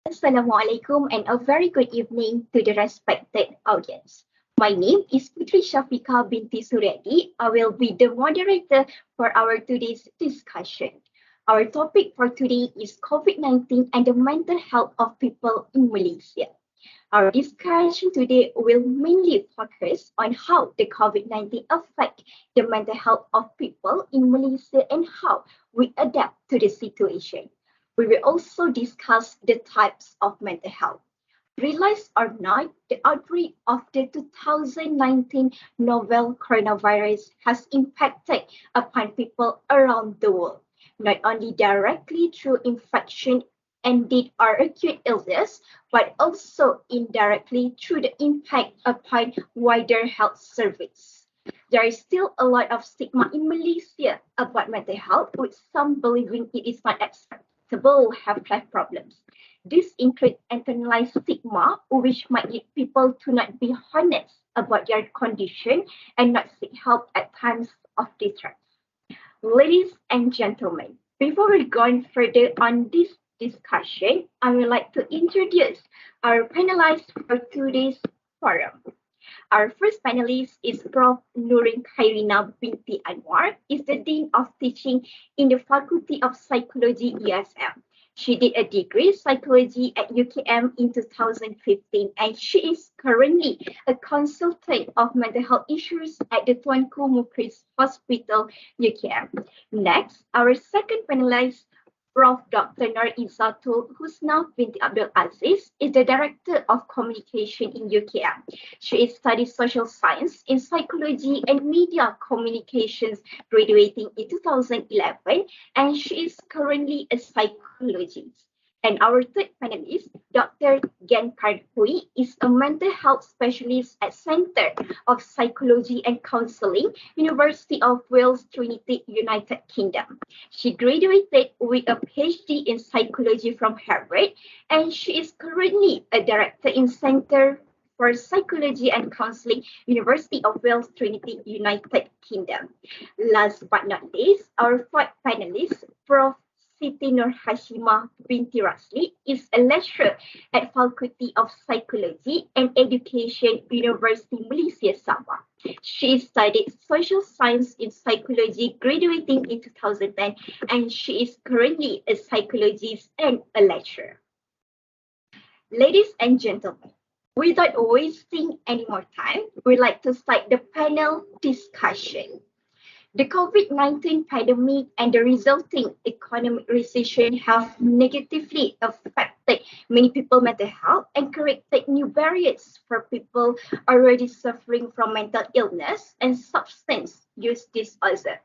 Assalamualaikum and a very good evening to the respected audience. My name is Putri Shafika binti Suryadi. I will be the moderator for our today's discussion. Our topic for today is COVID-19 and the mental health of people in Malaysia. Our discussion today will mainly focus on how the COVID-19 affect the mental health of people in Malaysia and how we adapt to the situation. We will also discuss the types of mental health. Realize or not, the outbreak of the 2019 novel coronavirus has impacted upon people around the world, not only directly through infection ended or acute illness, but also indirectly through the impact upon wider health service. There is still a lot of stigma in Malaysia about mental health, with some believing it is not acceptable to have life problems. This includes internalized stigma, which might lead people to not be honest about their condition and not seek help at times of distress. Ladies and gentlemen, before we go on further on this discussion, I would like to introduce our panelists for today's forum. Our first panelist is Prof. Nurin Khairina binti Anwar, is the Dean of Teaching in the Faculty of Psychology ESM. She did a degree psychology at UKM in 2015 and she is currently a consultant of mental health issues at the Tuanku Mukhlis Hospital, UKM. Next, our second panelist, Prof. Dr. Nur Izzatul Husna binti Abdul Aziz, is the Director of Communication in UKM. She is studied social science in psychology and media communications, graduating in 2011, and she is currently a psychologist. And our third panelist, Dr. Gen Kardhui, is a mental health specialist at Centre of Psychology and Counselling, University of Wales, Trinity, United Kingdom. She graduated with a PhD in psychology from Harvard, and she is currently a director in Centre for Psychology and Counselling, University of Wales, Trinity, United Kingdom. Last but not least, our fourth panelist, Prof. Siti Nur Hashimah binti Rasli, is a lecturer at Faculty of Psychology and Education, University Malaysia Sabah. She studied social science in psychology, graduating in 2010, and she is currently a psychologist and a lecturer. Ladies and gentlemen, without wasting any more time, we'd like to start the panel discussion. The COVID-19 pandemic and the resulting economic recession have negatively affected many people's mental health and created new barriers for people already suffering from mental illness and substance use disorder.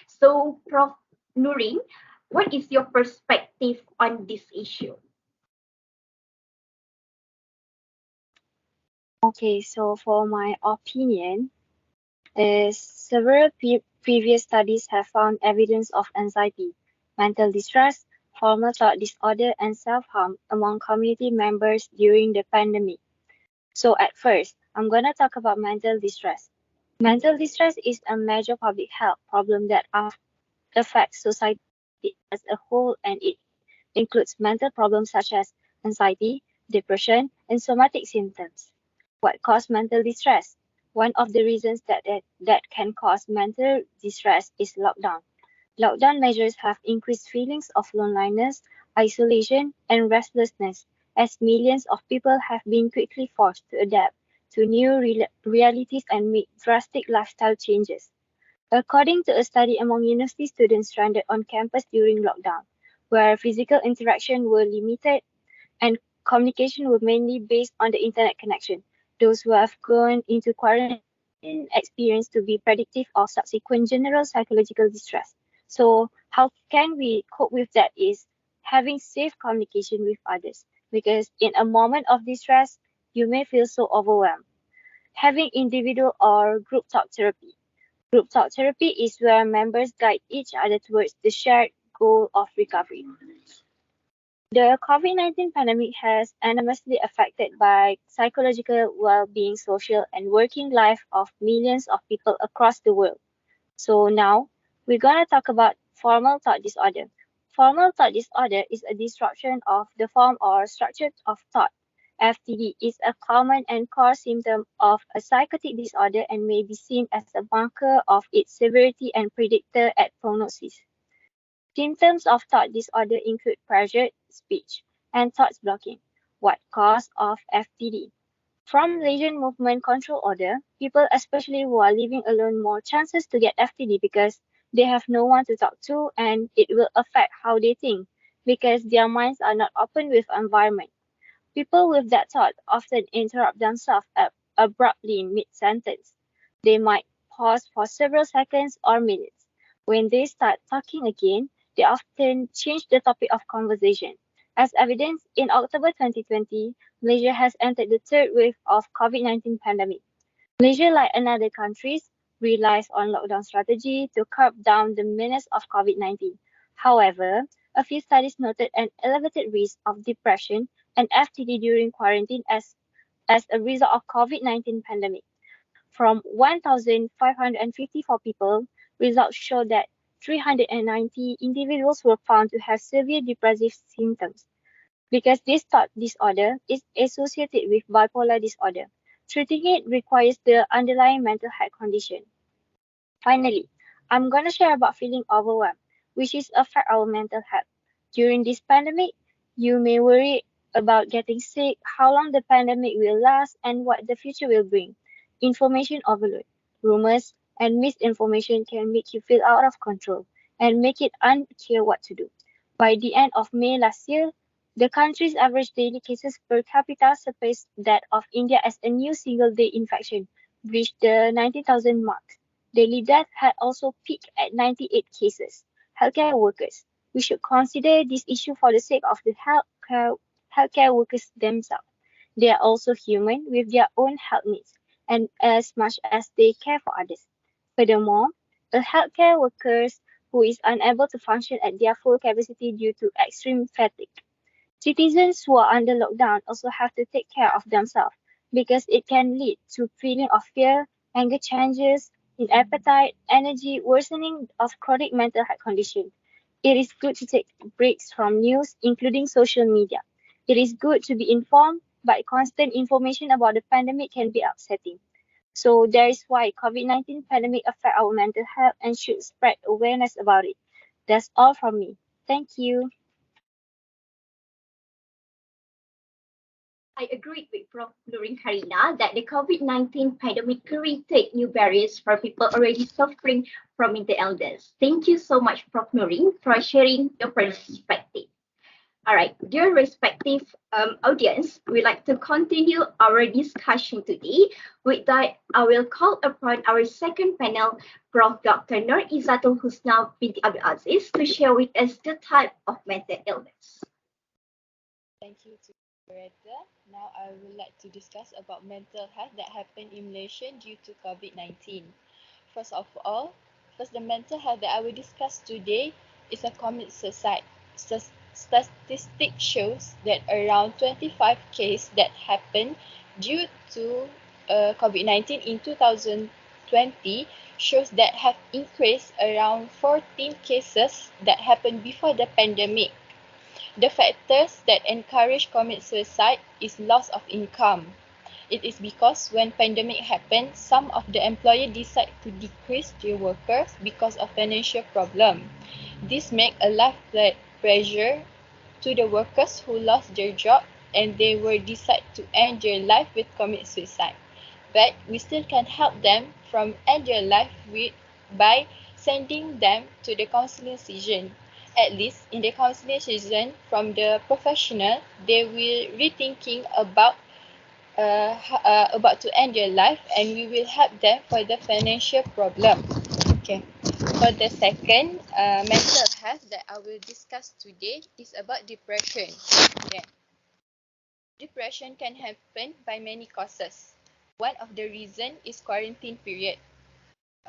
So, Prof. Nurin, what is your perspective on this issue? Okay, so for my opinion, several previous studies have found evidence of anxiety, mental distress, formal thought disorder, and self-harm among community members during the pandemic. So at first, I'm going to talk about mental distress. Mental distress is a major public health problem that affects society as a whole, and it includes mental problems such as anxiety, depression, and somatic symptoms. What causes mental distress? One of the reasons that can cause mental distress is lockdown. Lockdown measures have increased feelings of loneliness, isolation, and restlessness, as millions of people have been quickly forced to adapt to new realities and make drastic lifestyle changes. According to a study among university students stranded on campus during lockdown, where physical interaction were limited and communication were mainly based on the internet connection, those who have gone into quarantine experience to be predictive of subsequent general psychological distress. So how can we cope with that is having safe communication with others, because in a moment of distress, you may feel so overwhelmed. Having individual or group talk therapy. Group talk therapy is where members guide each other towards the shared goal of recovery. The COVID-19 pandemic has enormously affected by psychological well-being, social and working life of millions of people across the world. So now we're gonna talk about formal thought disorder. Formal thought disorder is a disruption of the form or structure of thought. FTD is a common and core symptom of a psychotic disorder and may be seen as a marker of its severity and predictor at prognosis. Symptoms of thought disorder include pressured speech and thoughts blocking. What cause of FTD? From lesion movement control order, people especially who are living alone more chances to get FTD because they have no one to talk to and it will affect how they think because their minds are not open with environment. People with that thought often interrupt themselves abruptly mid-sentence. They might pause for several seconds or minutes. When they start talking again, they often change the topic of conversation. As evidenced in October 2020, Malaysia has entered the third wave of COVID-19 pandemic. Malaysia, like another countries, relies on lockdown strategy to curb down the menace of COVID-19. However, a few studies noted an elevated risk of depression and FTD during quarantine as a result of COVID-19 pandemic. From 1,554 people, results show that 390 individuals were found to have severe depressive symptoms. Because this thought disorder is associated with bipolar disorder, treating it requires the underlying mental health condition. Finally, I'm going to share about feeling overwhelmed, which is affect our mental health. During this pandemic, you may worry about getting sick, how long the pandemic will last, and what the future will bring. Information overload, rumors, and misinformation can make you feel out of control and make it unclear what to do. By the end of May last year, the country's average daily cases per capita surpassed that of India as a new single-day infection reached the 90,000 mark. Daily death had also peaked at 98 cases. Healthcare workers. We should consider this issue for the sake of the healthcare workers themselves. They are also human with their own health needs, and as much as they care for others. Furthermore, a healthcare worker who is unable to function at their full capacity due to extreme fatigue. Citizens who are under lockdown also have to take care of themselves because it can lead to feeling of fear, anger changes in appetite, energy, worsening of chronic mental health condition. It is good to take breaks from news, including social media. It is good to be informed, but constant information about the pandemic can be upsetting. So that is why COVID-19 pandemic affect our mental health and should spread awareness about it. That's all from me. Thank you. I agreed with Prof. Nurin Karina that the COVID-19 pandemic created new barriers for people already suffering from mental illness. Thank you so much, Prof. Nurin, for sharing your perspective. All right, dear respective audience, we'd like to continue our discussion today. With that, I will call upon our second panel, Prof. Dr. Nur Izzatul Husna binti Abdul Aziz, to share with us the type of mental illness. Thank you to Loretta. Now I would like to discuss about mental health that happened in Malaysia due to COVID-19. First of all, the mental health that I will discuss today is a commit suicide. Statistic shows that around 25 cases that happened due to COVID-19 in 2020 shows that have increased around 14 cases that happened before the pandemic. The factors that encourage commit suicide is loss of income. It is because when pandemic happened, some of the employer decide to decrease their workers because of financial problem. This make a life pressure to the workers who lost their job and they will decide to end their life with commit suicide. But we still can help them from end their life by sending them to the counseling session. At least in the counseling session from the professional, they will rethinking about to end their life and we will help them for the financial problem. Okay. For the second mental health that I will discuss today is about depression. Okay. Depression can happen by many causes. One of the reason is quarantine period.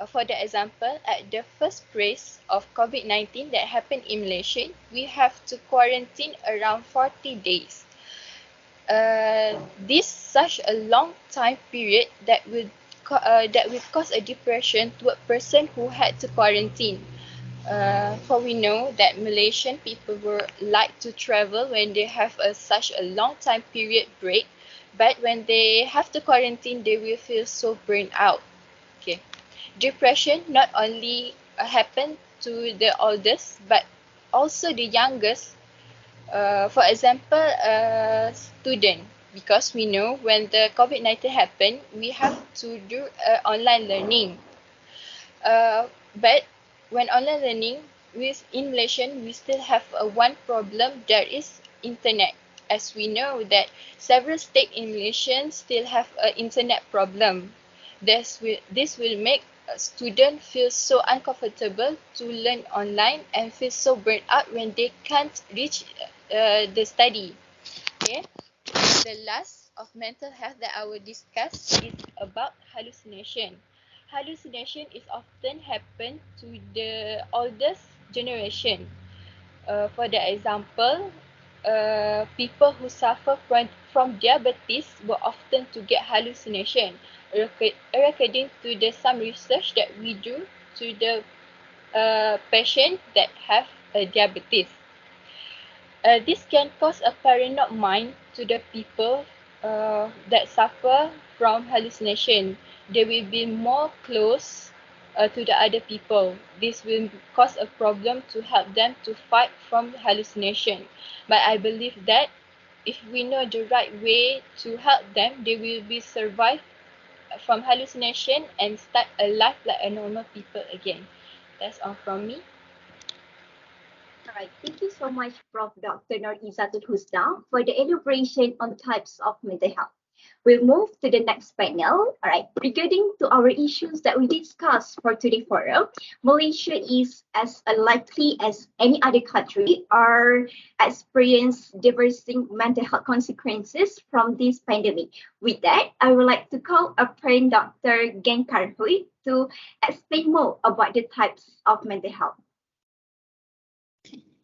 For the example, at the first phase of COVID-19 that happened in Malaysia, we have to quarantine around 40 days. This such a long time period that will cause a depression to a person who had to quarantine. For we know that Malaysian people were like to travel when they have such a long time period break, but when they have to quarantine, they will feel so burned out. Okay, depression not only happen to the oldest but also the youngest. For example, a student, because we know when the COVID-19 happened, we have to do online learning. But when online learning, in Malaysia, we still have one problem, that is internet. As we know that several states in Malaysia still have an internet problem. This will make a student feel so uncomfortable to learn online and feel so burnt out when they can't reach the study. Okay. The last of mental health that I will discuss is about hallucination. Hallucination is often happen to the oldest generation. For the example, people who suffer from diabetes will often to get hallucination. According to the some research that we do to the patient that have diabetes. This can cause a paranoid mind to the people that suffer from hallucination. They will be more close to the other people. This will cause a problem to help them to fight from hallucination. But I believe that if we know the right way to help them, they will be survive from hallucination and start a life like a normal people again. That's all from me. All right, thank you so much, Prof. Dr. Nur Izzatul Husna, for the elaboration on types of mental health. We'll move to the next panel. All right, regarding to our issues that we discussed for today's forum, Malaysia is as unlikely as any other country are experience diverse mental health consequences from this pandemic. With that, I would like to call upon Dr. Gen Karhui to explain more about the types of mental health.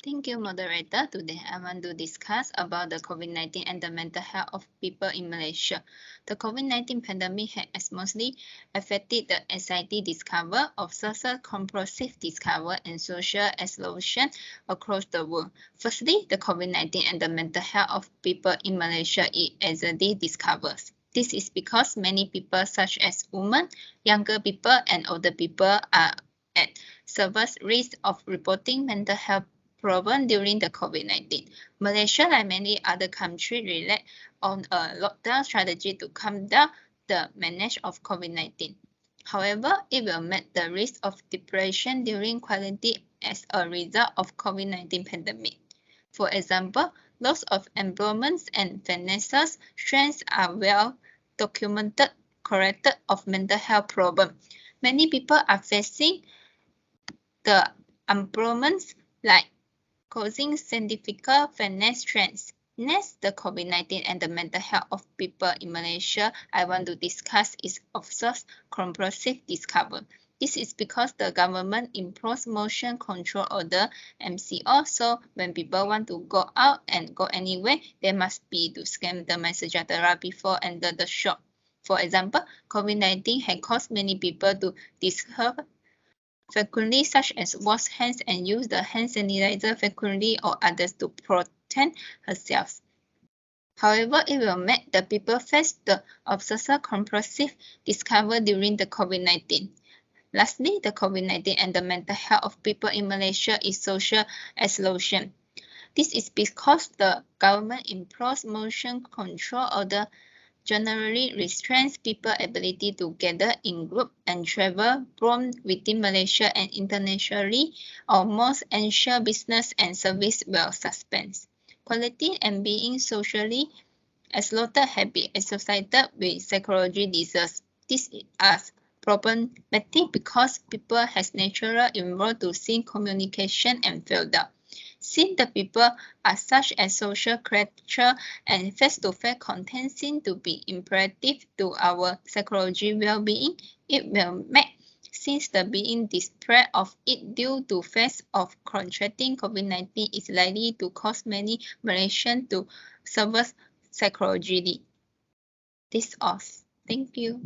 Thank you, moderator. Today, I want to discuss about the COVID-19 and the mental health of people in Malaysia. The COVID-19 pandemic has mostly affected the anxiety discover, obsessive compulsive discover, and social isolation across the world. Firstly, the COVID-19 and the mental health of people in Malaysia is easily discovered. This is because many people, such as women, younger people, and older people, are at severe risk of reporting mental health problem during the COVID-19. Malaysia, like many other countries, relied on a lockdown strategy to calm down the management of COVID-19. However, it will make the risk of depression during quarantine as a result of COVID-19 pandemic. For example, loss of employment and financial strains are well documented corrected of mental health problem. Many people are facing the unemployment like causing significant financial strains. Next, the COVID-19 and the mental health of people in Malaysia I want to discuss is obsessive compulsive discover. This is because the government imposed motion control order MCO, so when people want to go out and go anywhere, they must be to scan the message before enter the shop. For example, COVID-19 had caused many people to disturb frequently, such as wash hands and use the hand sanitizer frequently or others to protect herself. However, it will make the people face the obsessive compulsive discover during the COVID-19. Lastly, the COVID-19 and the mental health of people in Malaysia is social isolation. This is because the government imposed motion control order generally restrains people's ability to gather in groups and travel from within Malaysia and internationally. Almost ensure business and service will suspend. Quality and being socially isolated have been associated with psychological disease. This is problematic because people have natural involved to seek communication and feel doubt. Since the people are such a social creature and face-to-face contact seem to be imperative to our psychological well-being, it will make since the being the spread of it due to fears of contracting COVID-19 is likely to cause many Malaysians to suffer psychologically. This all. Thank you.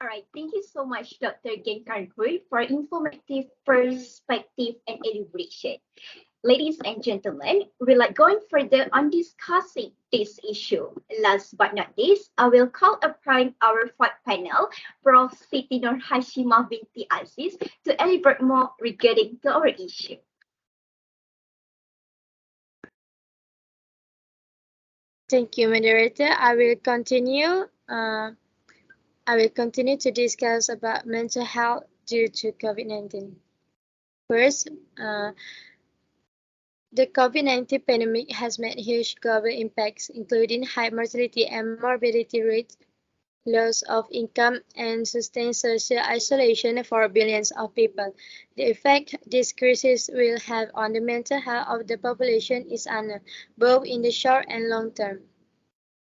All right, thank you so much, Dr. Genkargul, for informative perspective and elaboration. Ladies and gentlemen, we're going further on discussing this issue. Last but not least, I will call upon our fourth panel, Prof. Siti Nur Hashimah binti Aziz, to elaborate more regarding to our issue. Thank you, moderator. I will continue to discuss about mental health due to COVID-19. First, the COVID-19 pandemic has made huge global impacts, including high mortality and morbidity rates, loss of income, and sustained social isolation for billions of people. The effect this crisis will have on the mental health of the population is unknown, both in the short and long term.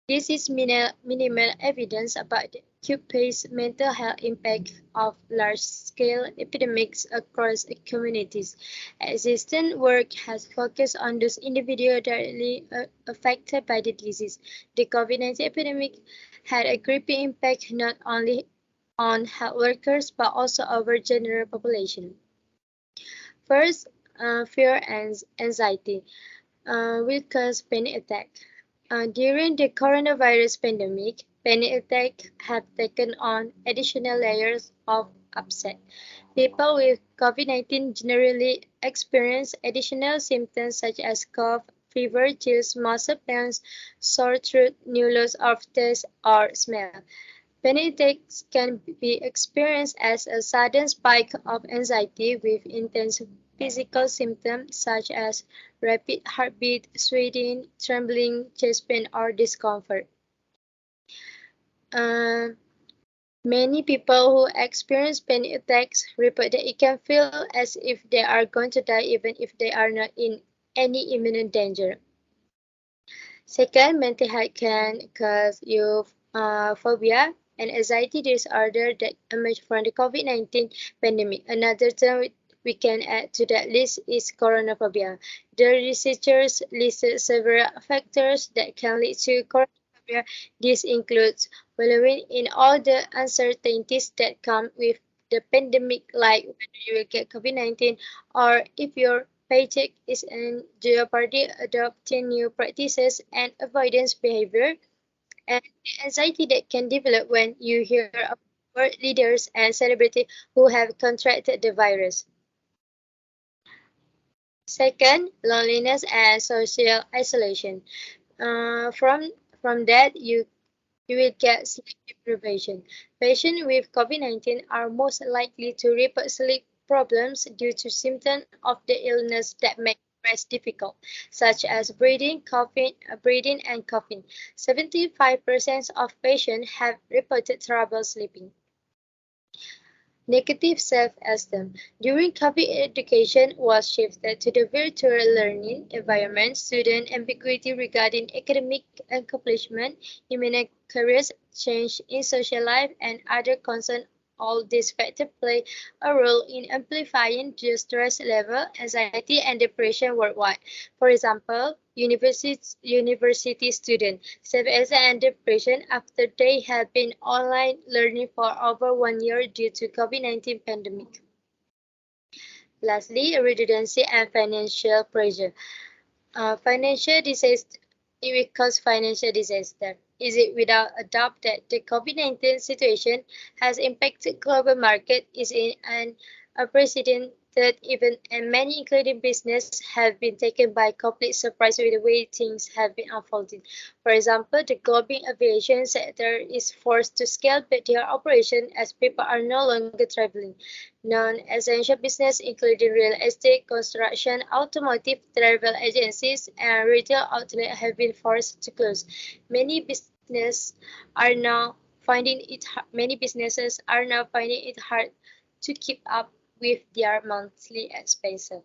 This is minimal evidence about the acute mental health impact of large-scale epidemics across communities. Existing work has focused on those individuals directly affected by the disease. The COVID-19 epidemic had a gripping impact not only on health workers but also over general population. First, fear and anxiety will cause panic attack. During the coronavirus pandemic, panic attacks have taken on additional layers of upset. People with COVID-19 generally experience additional symptoms such as cough, fever, chills, muscle pains, sore throat, new loss of taste or smell. Panic attacks can be experienced as a sudden spike of anxiety with intense physical symptoms such as rapid heartbeat, sweating, trembling, chest pain, or discomfort. Many people who experience panic attacks report that it can feel as if they are going to die even if they are not in any imminent danger. Second, mental health can cause euphobia, an anxiety disorder that emerged from the COVID-19 pandemic. Another term we can add to that list is coronaphobia. The researchers listed several factors that can lead to coronaphobia. This includes wallowing in all the uncertainties that come with the pandemic, like whether you will get COVID-19 or if your paycheck is in jeopardy, adopting new practices and avoidance behavior, and the anxiety that can develop when you hear of world leaders and celebrities who have contracted the virus. Second, loneliness and social isolation. From that, you will get sleep deprivation. Patients with COVID-19 are most likely to report sleep problems due to symptoms of the illness that make rest difficult, such as breathing and coughing. 75% of patients have reported trouble sleeping. Negative self-esteem. During COVID, education was shifted to the virtual learning environment. Student ambiguity regarding academic accomplishment, imminent careers, change in social life, and other concerns. All these factors play a role in amplifying the stress level, anxiety, and depression worldwide. For example, university students suffer and depression after they have been online learning for over 1 year due to COVID-19 pandemic. Lastly, redundancy and financial pressure. Financial disaster. It will cause financial disaster. Is it without a doubt that the COVID-19 situation has impacted global market is in an unprecedented event, and many, including business, have been taken by complete surprise with the way things have been unfolding. For example, the global aviation sector is forced to scale back their operation as people are no longer traveling. Non-essential business, including real estate, construction, automotive, travel agencies, and retail outlets, have been forced to close. Many businesses are now finding it hard to keep up with their monthly expenses.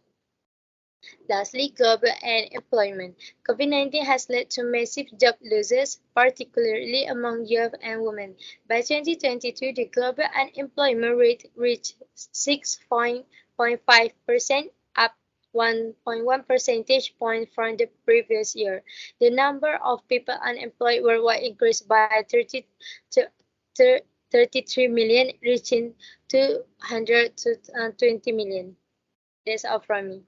Lastly, global unemployment. COVID-19 has led to massive job losses, particularly among youth and women. By 2022, the global unemployment rate reached 6.5%, up 1.1 percentage point from the previous year. The number of people unemployed worldwide increased by 33 million, reaching 220 million. That's all from me.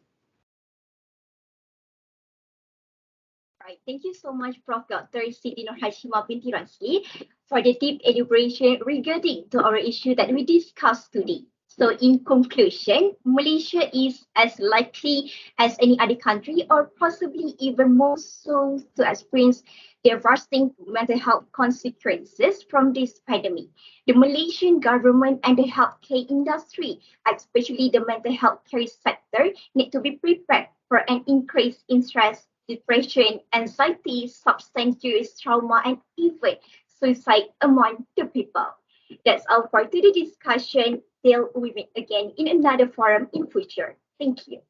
Right. Thank you so much, Prof. Dr. Siti Nur Hashimah binti Ransli, for the deep elaboration regarding to our issue that we discussed today. So in conclusion, Malaysia is as likely as any other country or possibly even more so to experience devastating mental health consequences from this pandemic. The Malaysian government and the healthcare industry, especially the mental health care sector, need to be prepared for an increase in stress, depression, anxiety, substance use, trauma, and even suicide among the people. That's all for today's discussion. Till we meet again in another forum in future. Thank you.